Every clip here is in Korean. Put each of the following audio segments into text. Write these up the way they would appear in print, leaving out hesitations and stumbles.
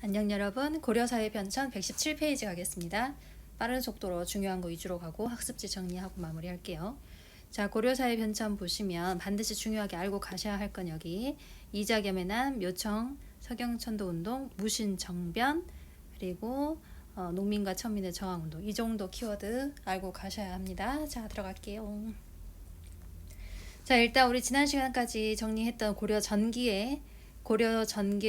안녕 여러분, 고려사회 편찬 117페이지 가겠습니다. 빠른 속도로 중요한 거 위주로 가고 학습지 정리하고 마무리할게요. 자, 고려사회 편찬 보시면 반드시 중요하게 알고 가셔야 할 건 여기 이자겸의 난, 묘청, 서경천도운동, 무신정변, 그리고 농민과 천민의 저항운동, 이 정도 키워드 알고 가셔야 합니다. 자, 들어갈게요. 자, 일단 우리 지난 시간까지 정리했던 고려 전기의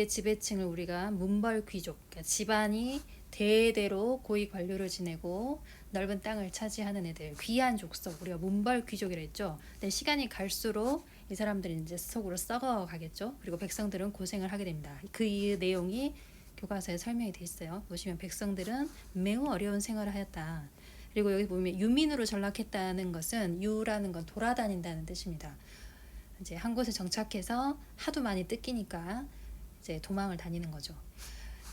지배층을 우리가 문벌 귀족, 그러니까 집안이 대대로 고위 관료를 지내고 넓은 땅을 차지하는 애들, 귀한 족속, 우리가 문벌 귀족이라 했죠. 근데 시간이 갈수록 이 사람들이 이제 속으로 썩어 가겠죠. 그리고 백성들은 고생을 하게 됩니다. 그 내용이 교과서에 설명이 돼 있어요. 보시면 백성들은 매우 어려운 생활을 하였다. 그리고 여기 보면 유민으로 전락했다는 것은 유라는 건 돌아다닌다는 뜻입니다. 이제 한 곳에 정착해서 하도 많이 뜯기니까 이제 도망을 다니는 거죠.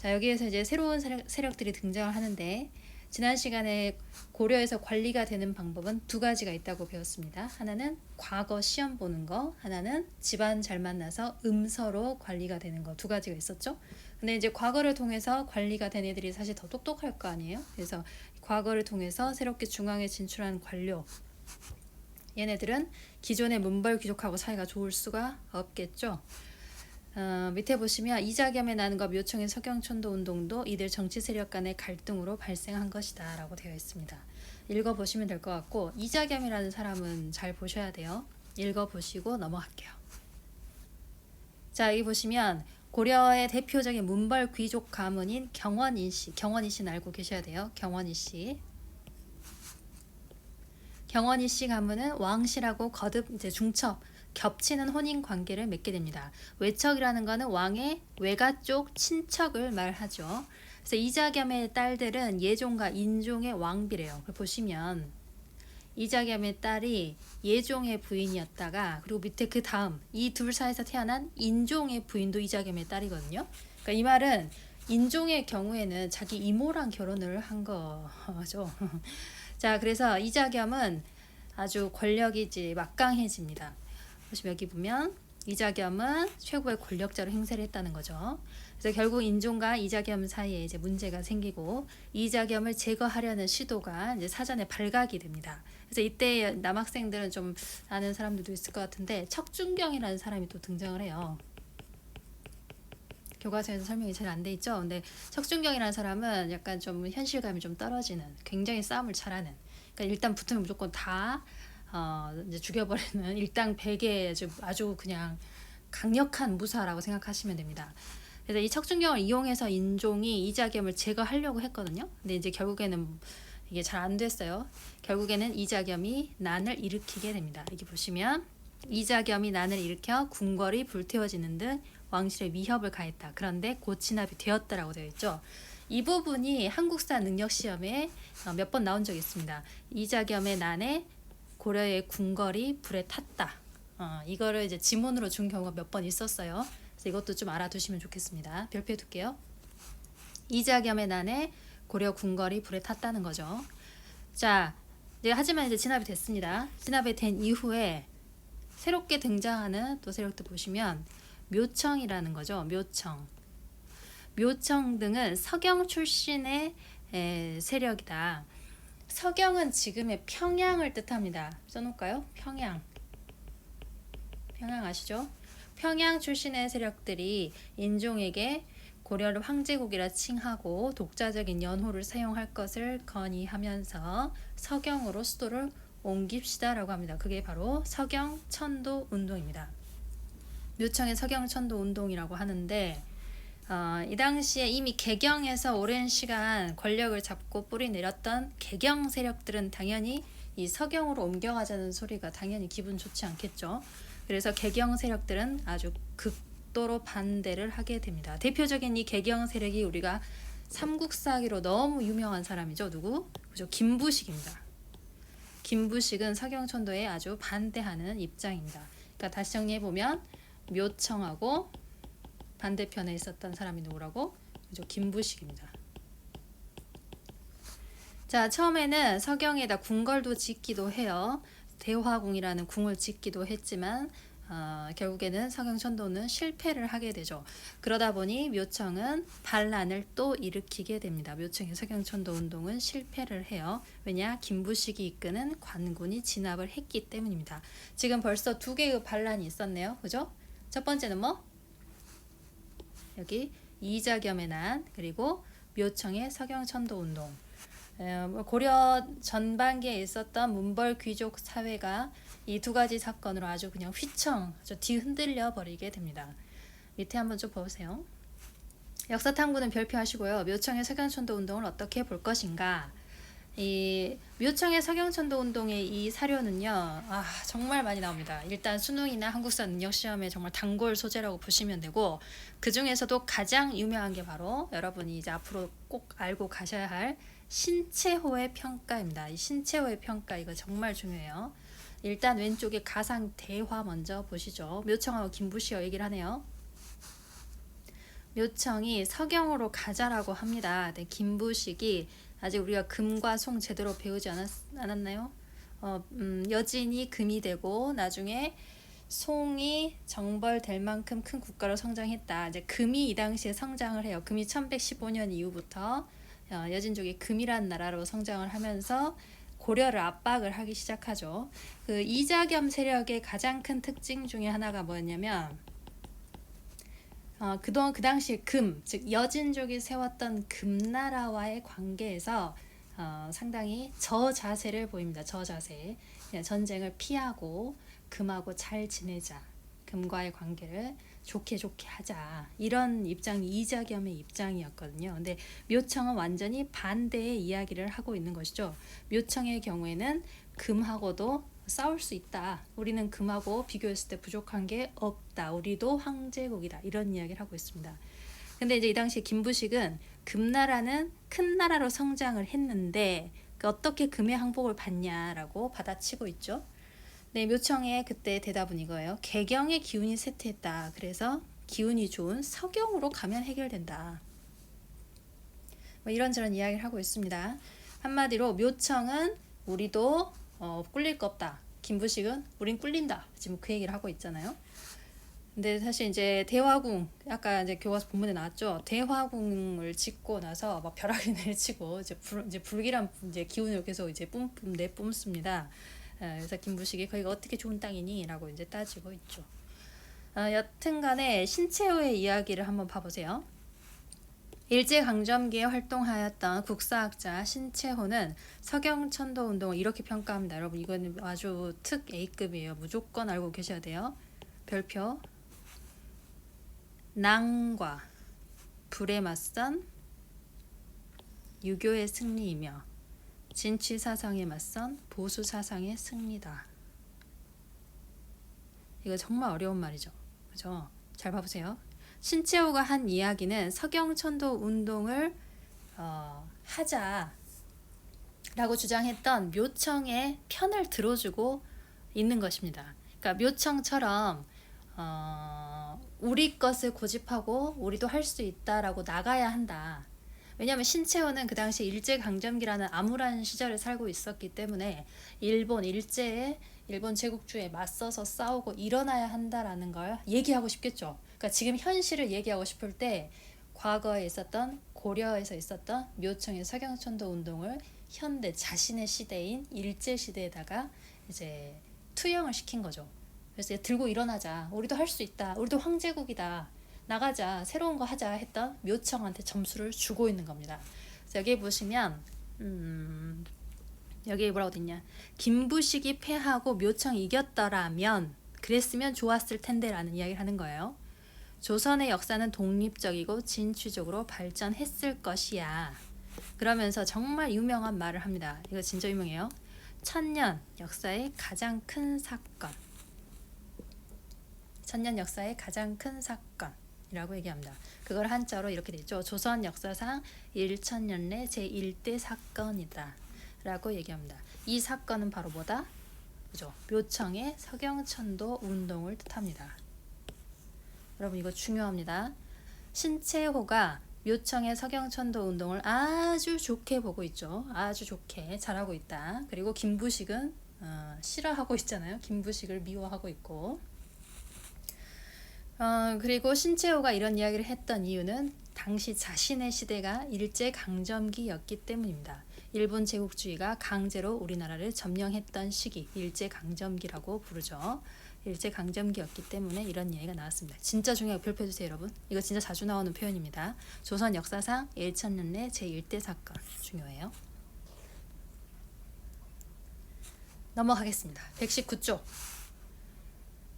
자, 여기에서 이제 새로운 세력들이 등장을 하는데 지난 시간에 고려에서 관리가 되는 방법은 두 가지가 있다고 배웠습니다. 하나는 과거 시험 보는 거, 하나는 집안 잘 만나서 음서로 관리가 되는 거, 두 가지가 있었죠. 근데 이제 과거를 통해서 관리가 된 애들이 사실 더 똑똑할 거 아니에요. 그래서 과거를 통해서 새롭게 중앙에 진출한 관료, 얘네들은 기존의 문벌 귀족하고 사이가 좋을 수가 없겠죠. 밑에 보시면 이자겸의 난과 묘청의 서경천도 운동도 이들 정치 세력 간의 갈등으로 발생한 것이다 라고 되어 있습니다. 읽어보시면 될 것 같고 이자겸이라는 사람은 잘 보셔야 돼요. 읽어보시고 넘어갈게요. 자, 여기 보시면 고려의 대표적인 문벌 귀족 가문인 경원인씨, 경원이씨는 알고 계셔야 돼요. 경원이씨 가문은 왕실하고 거듭 이제 중첩 겹치는 혼인 관계를 맺게 됩니다. 외척이라는 것은 왕의 외가 쪽 친척을 말하죠. 그래서 이자겸의 딸들은 예종과 인종의 왕비래요. 보시면 이자겸의 딸이 예종의 부인이었다가 그리고 밑에 그 다음 이 둘 사이에서 태어난 인종의 부인도 이자겸의 딸이거든요. 그러니까 이 말은 인종의 경우에는 자기 이모랑 결혼을 한 거죠. 자, 그래서 이자겸은 아주 권력이 이제 막강해집니다. 보시면 여기 보면 이자겸은 최고의 권력자로 행세를 했다는 거죠. 그래서 결국 인종과 이자겸 사이에 이제 문제가 생기고 이자겸을 제거하려는 시도가 이제 사전에 발각이 됩니다. 그래서 이때 남학생들은 좀 아는 사람들도 있을 것 같은데 척준경이라는 사람이 또 등장을 해요. 교과서에서 설명이 잘 안 돼 있죠. 근데 척준경이라는 사람은 약간 좀 현실감이 좀 떨어지는, 굉장히 싸움을 잘하는. 그러니까 일단 붙으면 무조건 다 이제 죽여버리는 일당백의 아주 그냥 강력한 무사라고 생각하시면 됩니다. 그래서 이 척준경을 이용해서 인종이 이자겸을 제거하려고 했거든요. 근데 이제 결국에는 이게 잘 안 됐어요. 결국에는 이자겸이 난을 일으키게 됩니다. 여기 보시면 이자겸이 난을 일으켜 궁궐이 불태워지는 등 왕실에 위협을 가했다. 그런데 곧 진압이 되었다라고 되어 있죠. 이 부분이 한국사 능력시험에 몇 번 나온 적이 있습니다. 이자겸의 난에 고려의 궁궐이 불에 탔다. 이거를 이제 지문으로 준 경우가 몇 번 있었어요. 그래서 이것도 좀 알아두시면 좋겠습니다. 별표해 둘게요. 이자겸의 난에 고려 궁궐이 불에 탔다는 거죠. 자, 하지만 이제 진압이 됐습니다. 진압이 된 이후에 새롭게 등장하는 또 세력들 보시면 묘청이라는 거죠. 묘청 등은 서경 출신의 세력이다. 서경은 지금의 평양을 뜻합니다. 써놓을까요? 평양 아시죠? 평양 출신의 세력들이 인종에게 고려를 황제국이라 칭하고 독자적인 연호를 사용할 것을 건의하면서 서경으로 수도를 옮깁시다라고 합니다. 그게 바로 서경천도 운동입니다. 묘청의 서경천도 운동이라고 하는데 이 당시에 이미 개경에서 오랜 시간 권력을 잡고 뿌리 내렸던 개경 세력들은 당연히 이 서경으로 옮겨가자는 소리가 당연히 기분 좋지 않겠죠. 그래서 개경 세력들은 아주 극도로 반대를 하게 됩니다. 대표적인 이 개경 세력이 우리가 삼국사기로 너무 유명한 사람이죠. 누구? 그죠? 김부식입니다. 김부식은 서경천도에 아주 반대하는 입장입니다. 그러니까 다시 정리해보면 묘청하고 반대편에 있었던 사람이 누구라고? 그죠? 김부식입니다. 자, 처음에는 서경에다 궁궐도 짓기도 해요. 대화궁이라는 궁을 짓기도 했지만 결국에는 서경천도는 실패를 하게 되죠. 그러다 보니 묘청은 반란을 또 일으키게 됩니다. 묘청의 서경천도 운동은 실패를 해요. 왜냐? 김부식이 이끄는 관군이 진압을 했기 때문입니다. 지금 벌써 두 개의 반란이 있었네요. 그죠? 첫 번째는 뭐? 여기 이자겸의 난, 그리고 묘청의 서경천도 운동. 고려 전반기에 있었던 문벌 귀족 사회가 이 두 가지 사건으로 아주 그냥 휘청 뒤흔들려 버리게 됩니다. 밑에 한번 좀 보세요. 역사 탐구는 별표하시고요. 묘청의 서경천도 운동을 어떻게 볼 것인가. 이 묘청의 서경천도 운동의 이 사료는요, 정말 많이 나옵니다. 일단 수능이나 한국사 능력 시험에 정말 단골 소재라고 보시면 되고, 그 중에서도 가장 유명한 게 바로 여러분이 이제 앞으로 꼭 알고 가셔야 할 신채호의 평가입니다. 이 신채호의 평가 이거 정말 중요해요. 일단 왼쪽에 가상 대화 먼저 보시죠. 묘청하고 김부시어 얘기를 하네요. 묘청이 서경으로 가자라고 합니다. 네, 김부식이 아직 우리가 금과 송 제대로 배우지 않았나요? 여진이 금이 되고 나중에 송이 정벌될 만큼 큰 국가로 성장했다. 이제 금이 이 당시에 성장을 해요. 금이 1115년 이후부터 여진족이 금이란 나라로 성장을 하면서 고려를 압박을 하기 시작하죠. 그 이자겸 세력의 가장 큰 특징 중에 하나가 뭐였냐면 그동안 그 당시에 금, 즉 여진족이 세웠던 금나라와의 관계에서 상당히 저자세를 보입니다. 저자세. 전쟁을 피하고 금하고 잘 지내자. 금과의 관계를 좋게 하자. 이런 입장이 이자겸의 입장이었거든요. 근데 묘청은 완전히 반대의 이야기를 하고 있는 것이죠. 묘청의 경우에는 금하고도 싸울 수 있다. 우리는 금하고 비교했을 때 부족한 게 없다. 우리도 황제국이다. 이런 이야기를 하고 있습니다. 근데 이제 이 당시 김부식은 금나라는 큰 나라로 성장을 했는데 어떻게 금의 항복을 받냐라고 받아치고 있죠. 네, 묘청의 그때 대답은 이거예요. 개경의 기운이 쇠퇴했다. 그래서 기운이 좋은 서경으로 가면 해결된다. 뭐 이런저런 이야기를 하고 있습니다. 한마디로 묘청은 우리도 꿀릴 거 없다. 김부식은 우린 꿀린다. 지금 그 얘기를 하고 있잖아요. 근데 사실 이제 대화궁, 아까 이제 교과서 본문에 나왔죠. 대화궁을 짓고 나서 막 벼락을 내치고 이제 불길한 이제 기운을 계속 이제 내뿜습니다. 그래서 김부식이 거기가 어떻게 좋은 땅이니?라고 이제 따지고 있죠. 여튼간에 신채호의 이야기를 한번 봐보세요. 일제강점기에 활동하였던 국사학자 신채호는 서경천도 운동을 이렇게 평가합니다. 여러분 이거는 아주 특 A급이에요. 무조건 알고 계셔야 돼요. 별표 낭과 불에 맞선 유교의 승리이며 진취사상에 맞선 보수사상의 승리다. 이거 정말 어려운 말이죠. 그죠? 잘 봐보세요. 신채호가 한 이야기는 서경천도 운동을 하자라고 주장했던 묘청의 편을 들어주고 있는 것입니다. 그러니까 묘청처럼 우리 것을 고집하고 우리도 할 수 있다라고 나가야 한다. 왜냐하면 신채호는 그 당시 일제강점기라는 암울한 시절을 살고 있었기 때문에 일본 제국주의에 맞서서 싸우고 일어나야 한다라는 걸 얘기하고 싶겠죠. 그러니까 지금 현실을 얘기하고 싶을 때 과거에 있었던 고려에서 있었던 묘청의 서경천도 운동을 현대 자신의 시대인 일제시대에다가 이제 투영을 시킨 거죠. 그래서 들고 일어나자. 우리도 할 수 있다. 우리도 황제국이다. 나가자. 새로운 거 하자 했던 묘청한테 점수를 주고 있는 겁니다. 그래서 여기 보시면 여기 뭐라고 됐냐. 김부식이 패하고 묘청이 이겼더라면 그랬으면 좋았을 텐데 라는 이야기를 하는 거예요. 조선의 역사는 독립적이고 진취적으로 발전했을 것이야. 그러면서 정말 유명한 말을 합니다. 이거 진짜 유명해요. 1000년 역사의 가장 큰 사건. 1000년 역사의 가장 큰 사건이라고 얘기합니다. 그걸 한자로 이렇게 되죠. 조선 역사상 1000년내 제1대 사건이다 라고 얘기합니다. 이 사건은 바로 뭐다? 그죠? 묘청의 서경천도 운동을 뜻합니다. 여러분 이거 중요합니다. 신채호가 묘청의 서경천도 운동을 아주 좋게 보고 있죠. 아주 좋게 잘하고 있다. 그리고 김부식은 싫어하고 있잖아요. 김부식을 미워하고 있고. 그리고 신채호가 이런 이야기를 했던 이유는 당시 자신의 시대가 일제강점기였기 때문입니다. 일본 제국주의가 강제로 우리나라를 점령했던 시기, 일제강점기라고 부르죠. 일제강점기였기 때문에 이런 이야기가 나왔습니다. 진짜 중요하게 별표해주세요, 여러분. 이거 진짜 자주 나오는 표현입니다. 조선 역사상 일천년내 제1대 사건 중요해요. 넘어가겠습니다. 119쪽.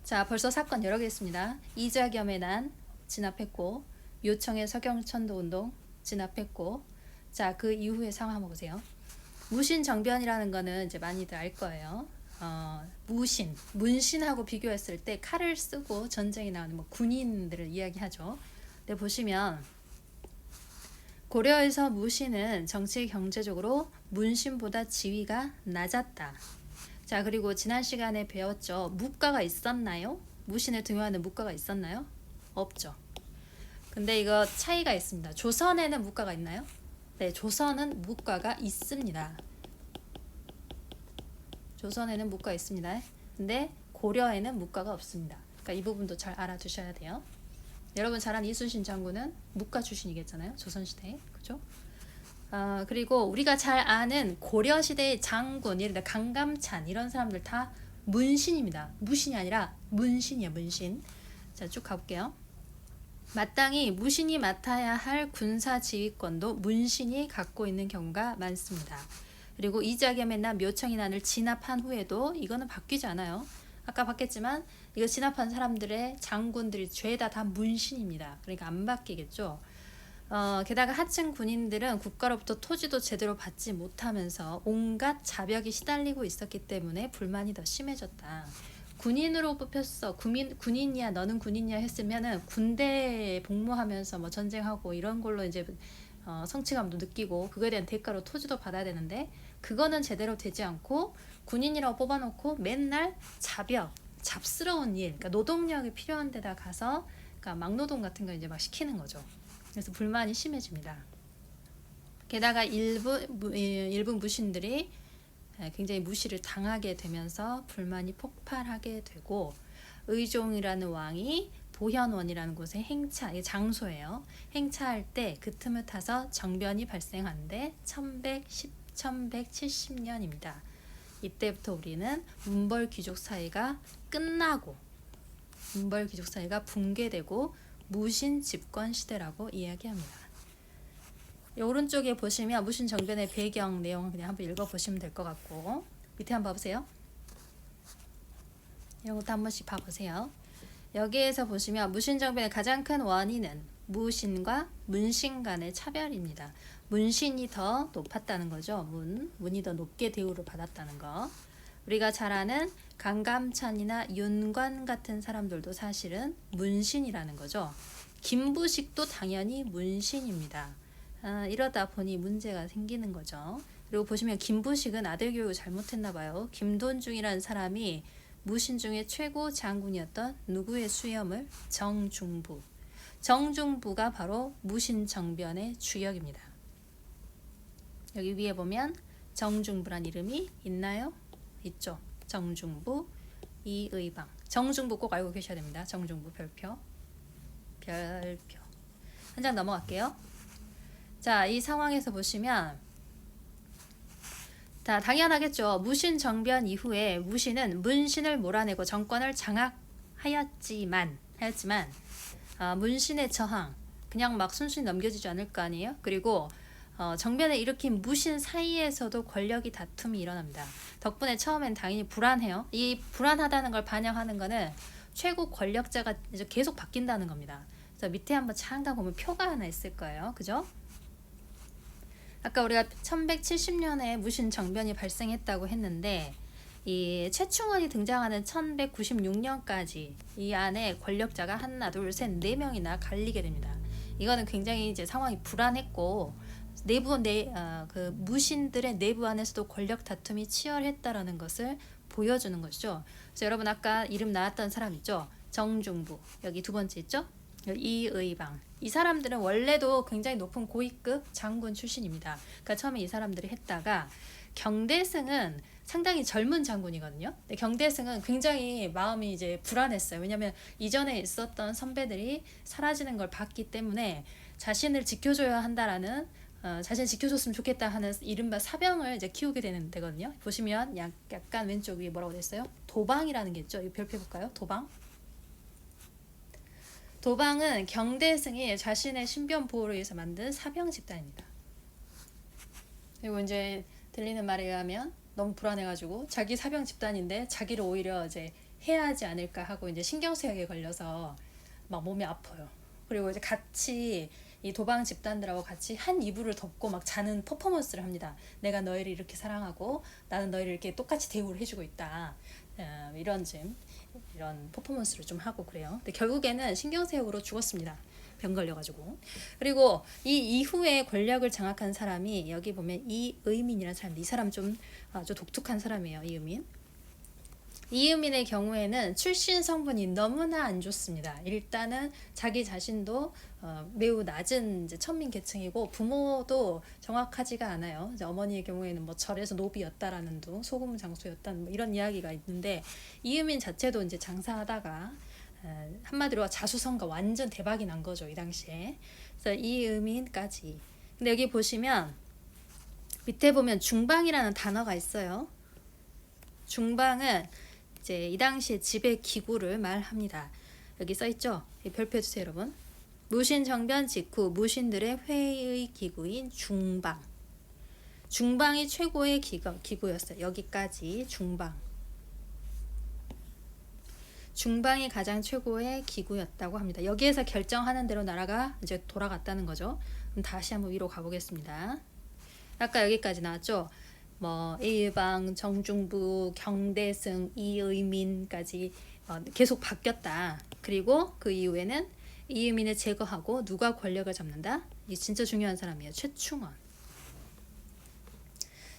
자, 벌써 사건 여러 개 있습니다. 이자겸의 난 진압했고, 요청의 서경천도운동 진압했고, 자, 그 이후의 상황 한번 보세요. 무신정변이라는 거는 이제 많이들 알 거예요. 문신하고 비교했을 때 칼을 쓰고 전쟁에 나오는 뭐 군인들을 이야기하죠. 근데 보시면 고려에서 무신은 정치 경제적으로 문신보다 지위가 낮았다. 자, 그리고 지난 시간에 배웠죠. 묵가가 있었나요? 무신을 등용하는 묵가가 있었나요? 없죠. 근데 이거 차이가 있습니다. 조선에는 묵가가 있나요? 네, 조선은 묵가가 있습니다. 조선에는 묵가 있습니다. 근데 고려에는 묵가가 없습니다. 그러니까 이 부분도 잘 알아두셔야 돼요. 여러분 잘 아는 이순신 장군은 묵가 출신이겠잖아요. 조선시대에. 그죠? 그리고 우리가 잘 아는 고려시대의 장군, 예를 들어 강감찬 이런 사람들 다 문신입니다. 무신이 아니라 문신이야, 문신. 자, 쭉 가볼게요. 마땅히 무신이 맡아야 할 군사 지휘권도 문신이 갖고 있는 경우가 많습니다. 그리고 이자겸의 난 묘청이 난을 진압한 후에도 이거는 바뀌지 않아요. 아까 봤겠지만 이거 진압한 사람들의 장군들이 죄다 다 문신입니다. 그러니까 안 바뀌겠죠. 게다가 하층 군인들은 국가로부터 토지도 제대로 받지 못하면서 온갖 자벽이 시달리고 있었기 때문에 불만이 더 심해졌다. 군인으로 뽑혔어. 군인이야, 너는 군인이야 했으면은 군대에 복무하면서 뭐 전쟁하고 이런 걸로 이제 성취감도 느끼고 그거에 대한 대가로 토지도 받아야 되는데 그거는 제대로 되지 않고 군인이라고 뽑아놓고 맨날 자벽, 잡스러운 일, 그러니까 노동력이 필요한 데다 가서 그러니까 막노동 같은 거 이제 막 시키는 거죠. 그래서 불만이 심해집니다. 게다가 일부 무신들이 굉장히 무시를 당하게 되면서 불만이 폭발하게 되고 의종이라는 왕이 보현원이라는 곳에 장소예요. 행차할 때 그 틈을 타서 정변이 발생한데 1170년입니다. 이때부터 우리는 문벌 귀족 사회가 끝나고 문벌 귀족 사회가 붕괴되고 무신 집권 시대라고 이야기합니다. 오른쪽에 보시면 무신 정변의 배경 내용을 그냥 한번 읽어보시면 될 것 같고 밑에 한번 봐보세요. 이런 것도 한 번씩 봐보세요. 여기에서 보시면 무신 정변의 가장 큰 원인은 무신과 문신 간의 차별입니다. 문신이 더 높았다는 거죠. 문이 더 높게 대우를 받았다는 거. 우리가 잘 아는 강감찬이나 윤관 같은 사람들도 사실은 문신이라는 거죠. 김부식도 당연히 문신입니다. 이러다 보니 문제가 생기는 거죠. 그리고 보시면 김부식은 아들 교육을 잘못했나 봐요. 김돈중이라는 사람이 무신 중에 최고 장군이었던 누구의 수염을? 정중부. 정중부가 바로 무신 정변의 주역입니다. 여기 위에 보면 정중부란 이름이 있나요? 있죠. 정중부, 이의방. 정중부 꼭 알고 계셔야 됩니다. 정중부 별표. 한 장 넘어갈게요. 자, 이 상황에서 보시면 다 당연하겠죠. 무신 정변 이후에 무신은 문신을 몰아내고 정권을 장악하였지만 문신의 저항 그냥 막 순순히 넘겨지지 않을 거 아니에요. 그리고 정변을 일으킨 무신 사이에서도 권력이 다툼이 일어납니다. 덕분에 처음엔 당연히 불안해요. 이 불안하다는 걸 반영하는 거는 최고 권력자가 이제 계속 바뀐다는 겁니다. 그래서 밑에 한번 잠깐 보면 표가 하나 있을 거예요. 그죠? 아까 우리가 1170년에 무신 정변이 발생했다고 했는데 이 최충원이 등장하는 1196년까지 이 안에 권력자가 하나, 둘, 셋, 네 명이나 갈리게 됩니다. 이거는 굉장히 이제 상황이 불안했고 그 무신들의 내부 안에서도 권력 다툼이 치열했다라는 것을 보여주는 것이죠. 그래서 여러분 아까 이름 나왔던 사람 있죠? 정중부 여기 두 번째 있죠? 이의방. 이 사람들은 원래도 굉장히 높은 고위급 장군 출신입니다. 그러니까 처음에 이 사람들이 했다가 경대승은 상당히 젊은 장군이거든요. 근데 경대승은 굉장히 마음이 이제 불안했어요. 왜냐하면 이전에 있었던 선배들이 사라지는 걸 봤기 때문에 자신을 지켜줘야 한다라는 자신을 지켜줬으면 좋겠다 하는 이른바 사병을 이제 키우게 되는 데거든요. 보시면 약간 왼쪽 위에 뭐라고 됐어요? 도방이라는 게 있죠. 이 별표 볼까요? 도방. 도방은 경대승이 자신의 신변 보호를 위해서 만든 사병 집단입니다. 그리고 이제 들리는 말에 의하면 너무 불안해가지고 자기 사병 집단인데 자기를 오히려 이제 해야 하지 않을까 하고 이제 신경쇠약에 걸려서 막 몸이 아파요. 그리고 이제 같이 이 도방 집단들하고 같이 한 이불을 덮고 막 자는 퍼포먼스를 합니다. 내가 너희를 이렇게 사랑하고 나는 너희를 이렇게 똑같이 대우를 해주고 있다. 이런 퍼포먼스를 좀 하고 그래요. 근데 결국에는 신경쇠약으로 죽었습니다. 병 걸려가지고. 그리고 이 이후에 권력을 장악한 사람이 여기 보면 이의민이라는 사람인데 이 사람 좀 아주 독특한 사람이에요. 이의민의 경우에는 출신 성분이 너무나 안 좋습니다. 일단은 자기 자신도 매우 낮은 이제 천민 계층이고 부모도 정확하지가 않아요. 이제 어머니의 경우에는 뭐 절에서 노비였다라는 둥, 소금 장수였다는 뭐 이런 이야기가 있는데 이의민 자체도 이제 장사하다가 한마디로 자수성가 완전 대박이 난 거죠 이 당시에. 그래서 이의민까지. 근데 여기 보시면 밑에 보면 중방이라는 단어가 있어요. 중방은 이제 이 당시에 지배 기구를 말합니다. 여기 써 있죠. 별표 해주세요 여러분. 무신 정변 직후 무신들의 회의 기구인 중방. 중방이 최고의 기구였어요. 여기까지 중방. 중방이 가장 최고의 기구였다고 합니다. 여기에서 결정하는 대로 나라가 이제 돌아갔다는 거죠. 그럼 다시 한번 위로 가보겠습니다. 아까 여기까지 나왔죠. 뭐 일방, 정중부, 경대승, 이의민까지 계속 바뀌었다. 그리고 그 이후에는 이의민을 제거하고 누가 권력을 잡는다? 이 진짜 중요한 사람이에요. 최충원.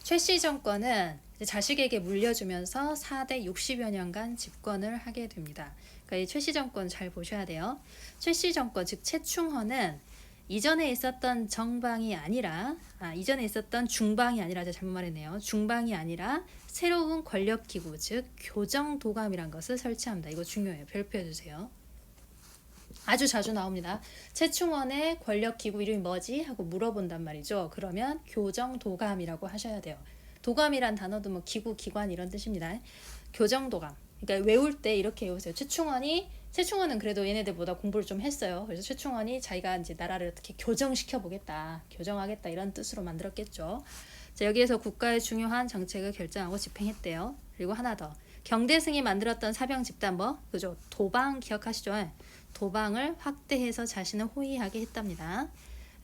최씨 정권은 자식에게 물려주면서 4대 60여 년간 집권을 하게 됩니다. 그러니까 이 최씨 정권 잘 보셔야 돼요. 최씨 정권 즉 최충헌은 이전에 있었던 정방이 아니라 이전에 있었던 중방이 아니라 제가 잘못 말했네요. 중방이 아니라 새로운 권력기구 즉 교정도감이란 것을 설치합니다. 이거 중요해요. 별표해 주세요. 아주 자주 나옵니다. 최충원의 권력기구 이름이 뭐지? 하고 물어본단 말이죠. 그러면 교정도감이라고 하셔야 돼요. 도감이란 단어도 뭐 기구, 기관 이런 뜻입니다. 교정도감. 그러니까 외울 때 이렇게 외우세요. 최충원은 그래도 얘네들보다 공부를 좀 했어요. 그래서 최충원이 자기가 이제 나라를 어떻게 교정시켜 보겠다, 교정하겠다 이런 뜻으로 만들었겠죠. 자, 여기에서 국가의 중요한 정책을 결정하고 집행했대요. 그리고 하나 더. 경대승이 만들었던 사병 집단 그죠? 도방 기억하시죠? 도방을 확대해서 자신을 호위하게 했답니다.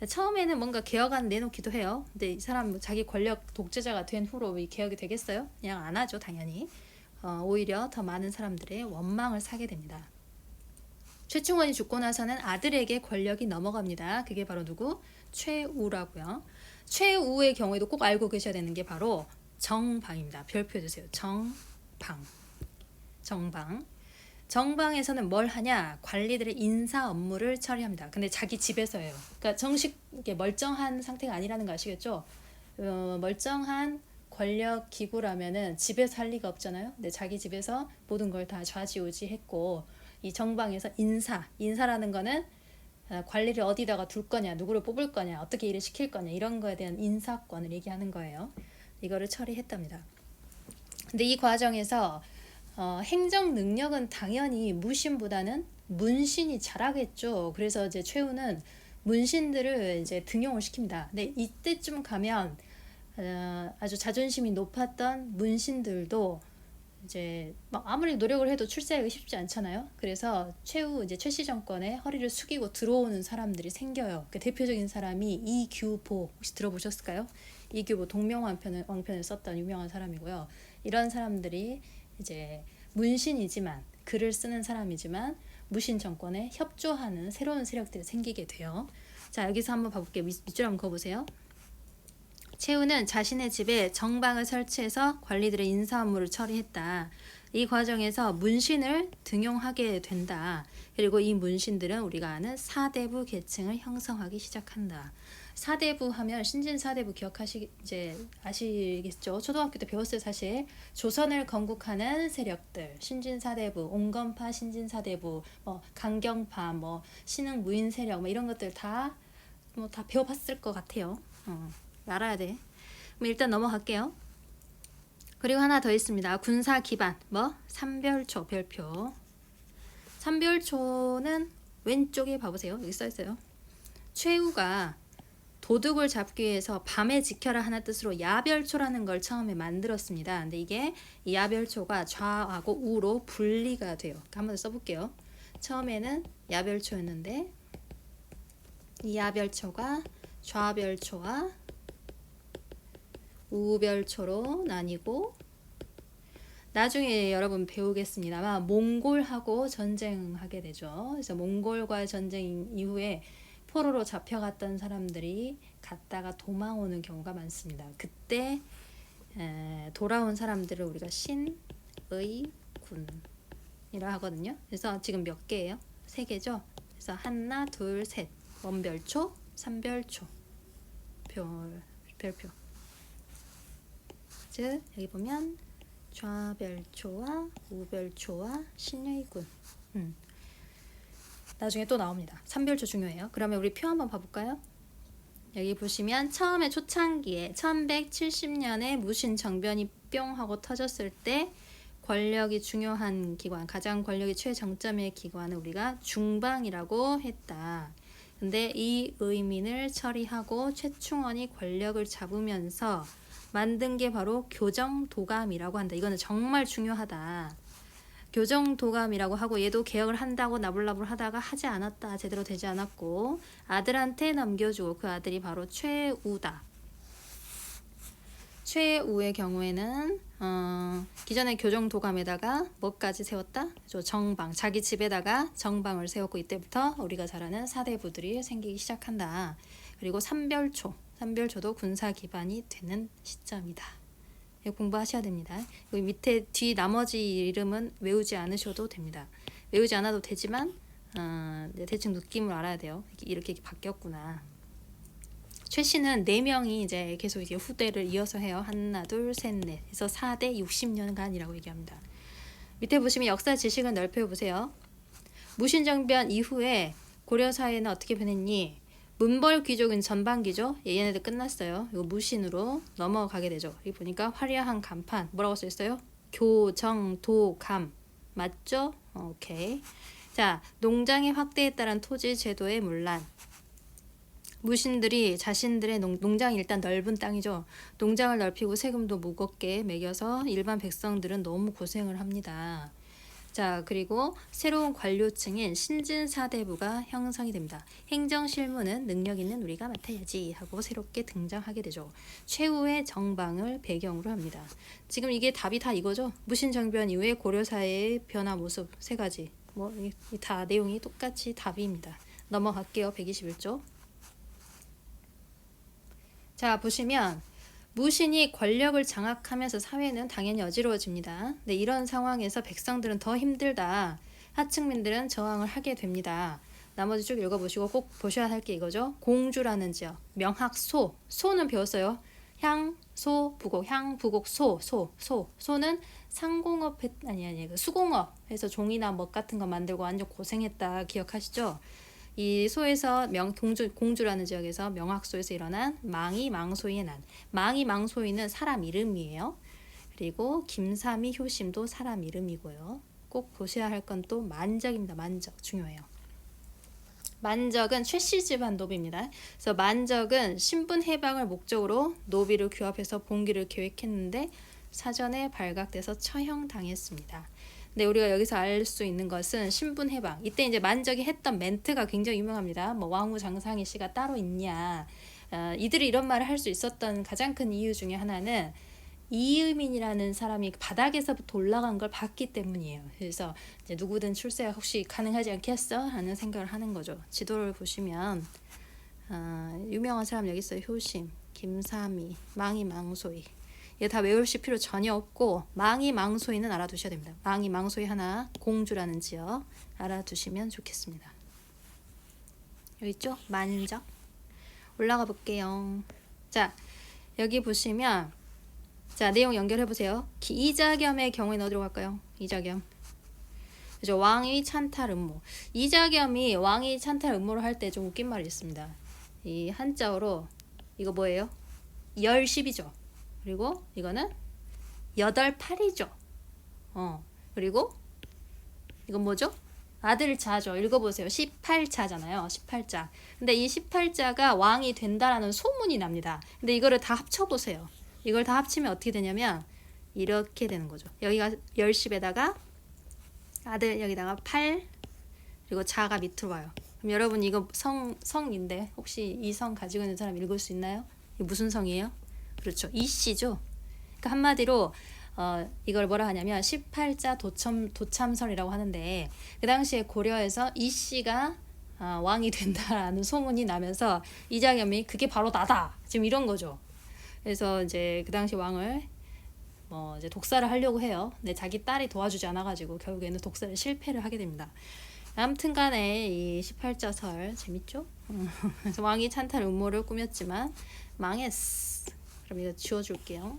처음에는 뭔가 개혁안 내놓기도 해요. 근데 이 사람 자기 권력 독재자가 된 후로 이 개혁이 되겠어요? 그냥 안 하죠, 당연히. 오히려 더 많은 사람들의 원망을 사게 됩니다. 최충원이 죽고 나서는 아들에게 권력이 넘어갑니다. 그게 바로 누구? 최우라고요. 최우의 경우에도 꼭 알고 계셔야 되는 게 바로 정방입니다. 별표 해주세요. 정방에서는 뭘 하냐? 관리들의 인사 업무를 처리합니다. 근데 자기 집에서예요. 그러니까 정식 멀쩡한 상태가 아니라는 거 아시겠죠? 멀쩡한 권력 기구라면은 집에서 할 리가 없잖아요. 근데 자기 집에서 모든 걸 다 좌지우지했고 이 정방에서 인사라는 거는 관리를 어디다가 둘 거냐, 누구를 뽑을 거냐, 어떻게 일을 시킬 거냐 이런 거에 대한 인사권을 얘기하는 거예요. 이거를 처리했답니다. 근데 이 과정에서 행정 능력은 당연히 무신보다는 문신이 잘하겠죠. 그래서 이제 최우는 문신들을 이제 등용을 시킵니다. 근데 이때쯤 가면 아주 자존심이 높았던 문신들도 이제 막 아무리 노력을 해도 출세하기 쉽지 않잖아요. 그래서 최씨 정권에 허리를 숙이고 들어오는 사람들이 생겨요. 그 대표적인 사람이 이규보 혹시 들어보셨을까요? 이규보 동명왕편을 썼던 유명한 사람이고요. 이런 사람들이 이제 문신이지만 글을 쓰는 사람이지만 무신 정권에 협조하는 새로운 세력들이 생기게 돼요. 자, 여기서 한번 봐볼게요. 밑줄 한번 그어보세요. 최우는 자신의 집에 정방을 설치해서 관리들의 인사 업무를 처리했다. 이 과정에서 문신을 등용하게 된다. 그리고 이 문신들은 우리가 아는 사대부 계층을 형성하기 시작한다. 사대부 하면 신진사대부 이제 아시겠죠? 초등학교 때 배웠어요, 사실. 조선을 건국하는 세력들, 신진사대부, 온건파 신진사대부, 뭐 강경파, 뭐 신흥 무인 세력, 뭐 이런 것들 다 배워봤을 것 같아요. 알아야 돼. 그럼 일단 넘어갈게요. 그리고 하나 더 있습니다. 군사 기반, 삼별초, 별표. 삼별초는 왼쪽에 봐보세요. 여기 써있어요. 최우가 도둑을 잡기 위해서 밤에 지켜라 하는 뜻으로 야별초라는 걸 처음에 만들었습니다. 근데 이게 이 야별초가 좌하고 우로 분리가 돼요. 한번 더 써볼게요. 처음에는 야별초였는데 이 야별초가 좌별초와 우별초로 나뉘고 나중에 여러분 배우겠습니다만 몽골하고 전쟁하게 되죠. 그래서 몽골과 전쟁 이후에 포로로 잡혀갔던 사람들이 갔다가 도망오는 경우가 많습니다. 그때 돌아온 사람들을 우리가 신의군이라 하거든요. 그래서 지금 몇 개예요? 3개죠. 그래서 하나, 둘, 셋. 원별초, 삼별초, 별표. 즉 여기 보면 좌별초와 우별초와 신의군. 나중에 또 나옵니다. 삼별초 중요해요. 그러면 우리 표 한번 봐볼까요? 여기 보시면 처음에 초창기에 1170년에 무신 정변이 뿅 하고 터졌을 때 권력이 중요한 기관, 가장 권력이 최정점의 기관을 우리가 중방이라고 했다. 근데 이 의민을 처리하고 최충원이 권력을 잡으면서 만든 게 바로 교정도감이라고 한다. 이거는 정말 중요하다. 교정도감이라고 하고 얘도 개혁을 한다고 나불나불 하다가 하지 않았다. 제대로 되지 않았고 아들한테 넘겨주고 그 아들이 바로 최우다. 최우의 경우에는 기존의 교정도감에다가 뭐까지 세웠다? 정방, 자기 집에다가 정방을 세웠고 이때부터 우리가 잘 아는 사대부들이 생기기 시작한다. 그리고 삼별초도 군사 기반이 되는 시점이다. 공부하셔야 됩니다. 여기 밑에 뒤 나머지 이름은 외우지 않으셔도 됩니다. 외우지 않아도 되지만 대충 느낌을 알아야 돼요. 이렇게 바뀌었구나. 최씨는 4명이 이제 계속 이제 후대를 이어서 해요. 하나, 둘, 셋, 넷. 그래서 4대 60년간이라고 얘기합니다. 밑에 보시면 역사 지식을 넓혀 보세요. 무신정변 이후에 고려 사회는 어떻게 변했니? 문벌 귀족은 전반기죠. 얘네들 끝났어요. 이거 무신으로 넘어가게 되죠. 여기 보니까 화려한 간판 뭐라고 써 있어요? 교정도감 맞죠? 오케이. 자, 농장의 확대에 따른 토지 제도의 문란. 무신들이 자신들의 농장이 일단 넓은 땅이죠. 농장을 넓히고 세금도 무겁게 매겨서 일반 백성들은 너무 고생을 합니다. 자, 그리고 새로운 관료층인 신진사대부가 형성이 됩니다. 행정실무는 능력 있는 우리가 맡아야지 하고 새롭게 등장하게 되죠. 최후의 정방을 배경으로 합니다. 지금 이게 답이 다 이거죠. 무신정변 이후에 고려사회의 변화 모습 3가지. 다 내용이 똑같이 답입니다. 넘어갈게요. 121조. 자, 보시면 무신이 권력을 장악하면서 사회는 당연히 어지러워집니다. 근데 이런 상황에서 백성들은 더 힘들다. 하층민들은 저항을 하게 됩니다. 나머지 쭉 읽어보시고 꼭 보셔야 할 게 이거죠. 공주라는 지역, 명학소, 소는 배웠어요. 향, 소, 부곡, 향, 부곡, 소는 상공업, 그 수공업 해서 종이나 먹 같은 거 만들고 완전 고생했다. 기억하시죠? 이 소에서 공주라는 지역에서 명학소에서 일어난 망이 망소이의 난. 망이 망소이는 사람 이름이에요. 그리고 김삼이 효심도 사람 이름이고요. 꼭 보셔야 할 건 또 만적입니다. 만적 중요해요. 만적은 최씨 집안 노비입니다. 그래서 만적은 신분 해방을 목적으로 노비를 규합해서 봉기를 계획했는데 사전에 발각돼서 처형당했습니다. 네, 우리가 여기서 알 수 있는 것은 신분 해방. 이때 이제 만적이 했던 멘트가 굉장히 유명합니다. 왕후 장상희 씨가 따로 있냐. 이들이 이런 말을 할 수 있었던 가장 큰 이유 중에 하나는 이의민이라는 사람이 바닥에서부터 올라간 걸 봤기 때문이에요. 그래서 이제 누구든 출세가 혹시 가능하지 않겠어? 하는 생각을 하는 거죠. 지도를 보시면 유명한 사람 여기 있어요. 효심, 김삼이, 망이 망소이. 이거 다 외우실 필요 전혀 없고 망이 망소이는 알아두셔야 됩니다. 망이 망소이 하나, 공주라는 지역 알아두시면 좋겠습니다. 여기 있죠? 만적. 올라가 볼게요. 자, 여기 보시면 자, 내용 연결해 보세요. 이자겸의 경우에는 어디로 갈까요? 이자겸. 그죠? 왕이 찬탈 음모. 이자겸이 왕이 찬탈 음모를 할 때 좀 웃긴 말이 있습니다. 이 한자어로 이거 뭐예요? 열십이죠. 그리고 이거는 여덟 팔이죠. 그리고 이건 뭐죠? 아들 자죠. 읽어보세요. 18자잖아요. 18자. 근데 이 18자가 왕이 된다라는 소문이 납니다. 근데 이거를 다 합쳐보세요. 이걸 다 합치면 어떻게 되냐면 이렇게 되는 거죠. 여기가 열십에다가 아들 여기다가 8 그리고 자가 밑으로 와요. 그럼 여러분 이거 성인데 혹시 이 성 가지고 있는 사람 읽을 수 있나요? 이게 무슨 성이에요? 그렇죠. 이씨죠. 그러니까 한마디로 이걸 뭐라 하냐면 18자 도참설이라고 하는데 그 당시에 고려에서 이씨가 왕이 된다라는 소문이 나면서 이자겸이 그게 바로 나다. 지금 이런 거죠. 그래서 이제 그 당시 왕을 이제 독살을 하려고 해요. 근데 자기 딸이 도와주지 않아가지고 결국에는 독살에 실패를 하게 됩니다. 아무튼간에 이 18자설 재밌죠? 그래서 왕이 찬탈 음모를 꾸몄지만 망했어. 그럼 이거 지워줄게요.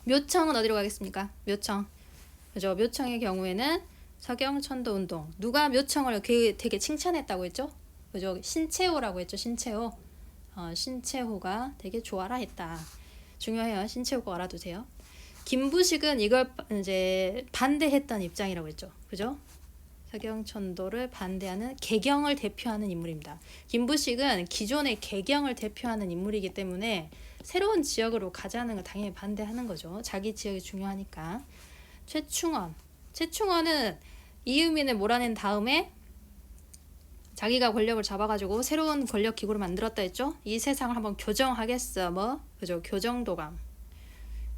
묘청은 어디로 가겠습니까? 묘청. 그죠? 묘청의 경우에는 서경천도 운동. 누가 묘청을 되게 칭찬했다고 했죠? 그죠? 신채호라고 했죠. 신채호. 신채호가 되게 좋아라 했다. 중요해요. 신채호가 알아두세요. 김부식은 이걸 이제 반대했던 입장이라고 했죠. 그죠? 서경천도를 반대하는 개경을 대표하는 인물입니다. 김부식은 기존의 개경을 대표하는 인물이기 때문에 새로운 지역으로 가자는 걸 당연히 반대하는 거죠. 자기 지역이 중요하니까. 최충원은 이유민을 몰아낸 다음에 자기가 권력을 잡아가지고 새로운 권력 기구를 만들었다 했죠. 이 세상을 한번 교정하겠어. 그죠? 교정도감.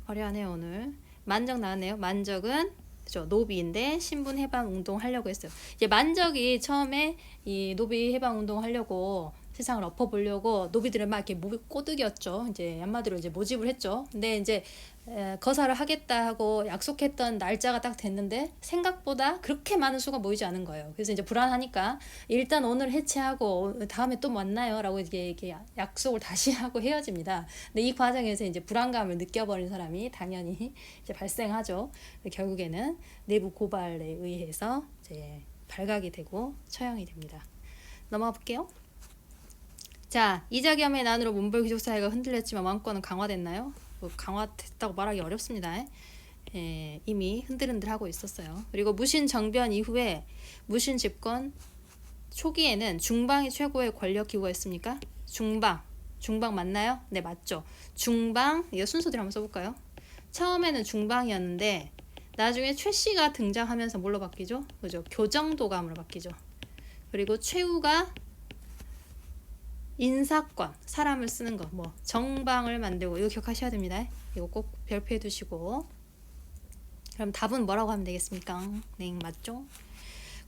화려하네요 오늘. 만적 나왔네요. 만적은 그죠? 노비인데 신분 해방 운동 하려고 했어요. 이제 만적이 처음에 이 노비 해방 운동 하려고 세상을 엎어보려고 노비들을 막 이렇게 꼬드겼죠. 이제 한마디로 이제 모집을 했죠. 근데 이제 거사를 하겠다 하고 약속했던 날짜가 딱 됐는데 생각보다 그렇게 많은 수가 모이지 않은 거예요. 그래서 이제 불안하니까 일단 오늘 해체하고 다음에 또 만나요 라고 이렇게 약속을 다시 하고 헤어집니다. 근데 이 과정에서 이제 불안감을 느껴버린 사람이 당연히 이제 발생하죠. 결국에는 내부 고발에 의해서 이제 발각이 되고 처형이 됩니다. 넘어가 볼게요. 자, 이자겸의 난으로 문벌 귀족 사회가 흔들렸지만 왕권은 강화됐나요? 강화됐다고 말하기 어렵습니다. 이미 흔들흔들하고 있었어요. 그리고 무신 정변 이후에 무신 집권 초기에는 중방이 최고의 권력 기구였습니까? 중방 맞나요? 네, 맞죠. 중방, 이거 순서대로 한번 써볼까요? 처음에는 중방이었는데 나중에 최씨가 등장하면서 뭘로 바뀌죠? 그죠? 교정도감으로 바뀌죠. 그리고 최후가 인사권, 사람을 쓰는 거, 정방을 만들고 이거 기억하셔야 됩니다. 이거 꼭 별표해 두시고. 그럼 답은 뭐라고 하면 되겠습니까? 네, 맞죠?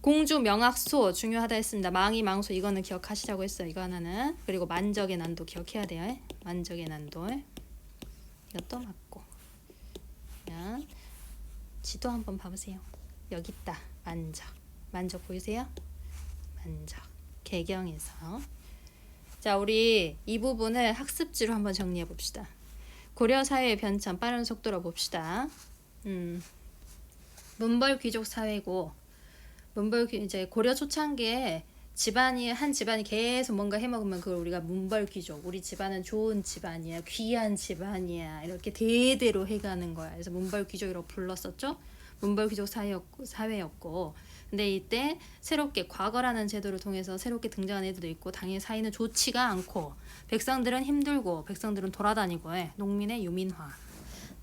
공주 명학소 중요하다 했습니다. 망이 망소 이거는 기억하시자고 했어요. 이거 하나는. 그리고 만적의 난도 기억해야 돼요. 만적의 난도. 이것도 맞고. 그냥 지도 한번 봐보세요. 여기 있다. 만적 보이세요? 만적. 개경에서. 자, 우리 이 부분을 학습지로 한번 정리해 봅시다. 고려 사회의 변천 빠른 속도로 봅시다. 문벌 귀족 사회고 이제 고려 초창기에 한 집안이 계속 뭔가 해먹으면 그걸 우리가 문벌 귀족, 우리 집안은 좋은 집안이야, 귀한 집안이야 이렇게 대대로 해가는 거야. 그래서 문벌 귀족이라고 불렀었죠. 문벌 귀족 사회였고 근데 이때 새롭게 과거라는 제도를 통해서 새롭게 등장한 애들도 있고 당연히 사이는 좋지가 않고 백성들은 힘들고 백성들은 돌아다니고 농민의 유민화.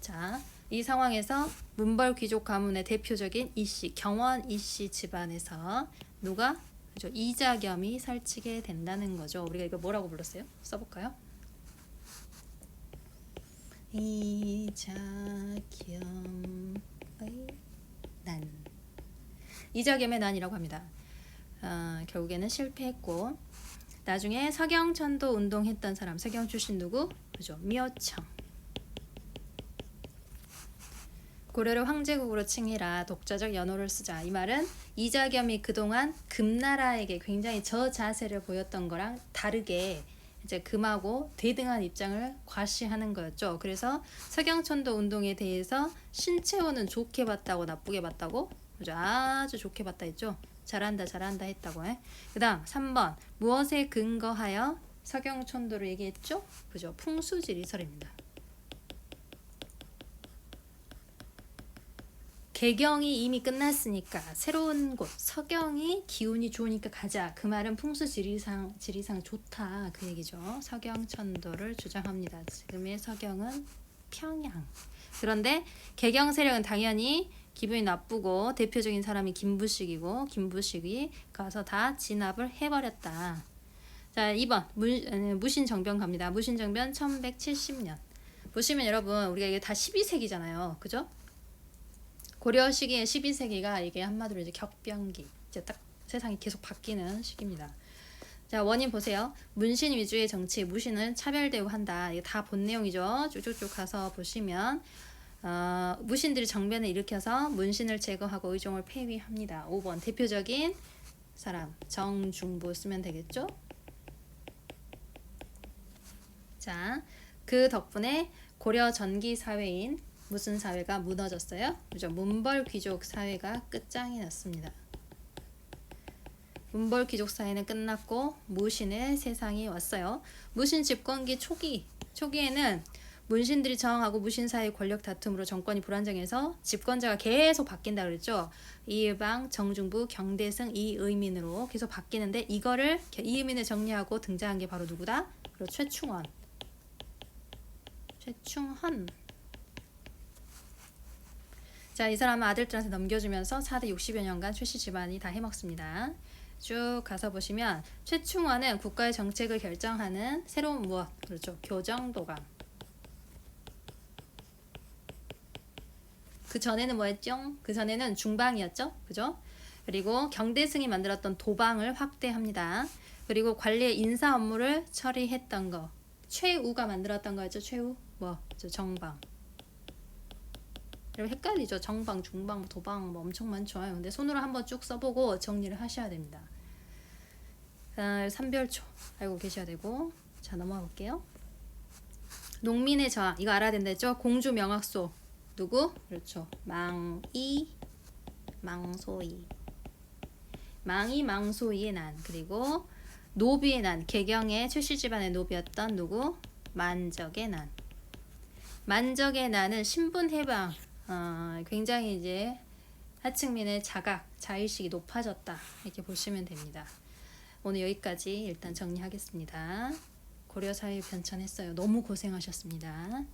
자, 이 상황에서 문벌 귀족 가문의 대표적인 이씨 경원 이씨 집안에서 누가 그죠? 이자겸이 살찌게 된다는 거죠. 우리가 이거 뭐라고 불렀어요? 써볼까요? 이자겸의 난. 이자겸의 난이라고 합니다. 결국에는 실패했고 나중에 서경천도 운동했던 사람 서경 출신 누구? 그죠? 미어청. 고려를 황제국으로 칭해라. 독자적 연호를 쓰자. 이 말은 이자겸이 그동안 금나라에게 굉장히 저자세를 보였던 거랑 다르게 이제 금하고 대등한 입장을 과시하는 거였죠. 그래서 서경천도 운동에 대해서 신채호는 좋게 봤다고 나쁘게 봤다고? 그죠? 아주 좋게 봤다 했죠. 잘한다 잘한다 했다고 해. 그 다음 3번 무엇에 근거하여 서경천도를 얘기했죠? 그죠? 풍수지리설입니다. 개경이 이미 끝났으니까 새로운 곳 서경이 기운이 좋으니까 가자. 그 말은 풍수지리상 좋다 그 얘기죠. 서경천도를 주장합니다. 지금의 서경은 평양. 그런데 개경 세력은 당연히 기분이 나쁘고 대표적인 사람이 김부식이고 김부식이 가서 다 진압을 해버렸다. 자 2번 무신정변 갑니다. 무신정변 1170년. 보시면 여러분 우리가 이게 다 12세기잖아요. 그죠? 고려 시기의 12세기가 이게 한마디로 이제 격변기. 이제 딱 세상이 계속 바뀌는 시기입니다. 자 원인 보세요. 문신 위주의 정치, 무신은 차별 대우한다. 이게 다 본 내용이죠. 쭉쭉쭉 가서 보시면 무신들이 정변을 일으켜서 문신을 제거하고 의종을 폐위합니다. 5번 대표적인 사람 정중부 쓰면 되겠죠. 자, 그 덕분에 고려 전기 사회인 무슨 사회가 무너졌어요? 그죠? 문벌 귀족 사회가 끝장이 났습니다. 문벌 귀족 사회는 끝났고 무신의 세상이 왔어요. 무신 집권기 초기에는 문신들이 저항하고 무신 사이의 권력 다툼으로 정권이 불안정해서 집권자가 계속 바뀐다 그랬죠. 이의방, 정중부, 경대승, 이의민으로 계속 바뀌는데 이거를 이의민을 정리하고 등장한 게 바로 누구다? 그리고 최충원. 자, 이 사람은 아들들한테 넘겨주면서 4대 60여 년간 최씨 집안이 다 해먹습니다. 쭉 가서 보시면 최충원은 국가의 정책을 결정하는 새로운 무엇? 그렇죠. 교정도감. 그 전에는 뭐였죠? 그 전에는 중방이었죠. 그죠? 그리고 경대승이 만들었던 도방을 확대합니다. 그리고 관리의 인사 업무를 처리했던 거. 최우가 만들었던 거였죠. 최우. 정방. 여러분 헷갈리죠? 정방, 중방, 도방 엄청 많죠. 근데 손으로 한번 쭉 써보고 정리를 하셔야 됩니다. 삼별초 알고 계셔야 되고. 자 넘어가 볼게요. 농민의 저항 이거 알아야 된다 했죠? 공주 명학소 누구? 그렇죠. 망소이의 난 그리고 노비의 난 개경의 최씨 집안의 노비였던 누구? 만적의 난. 만적의 난은 신분 해방 굉장히 이제 하층민의 자의식이 높아졌다 이렇게 보시면 됩니다. 오늘 여기까지 일단 정리하겠습니다. 고려사회 편찬했어요. 너무 고생하셨습니다.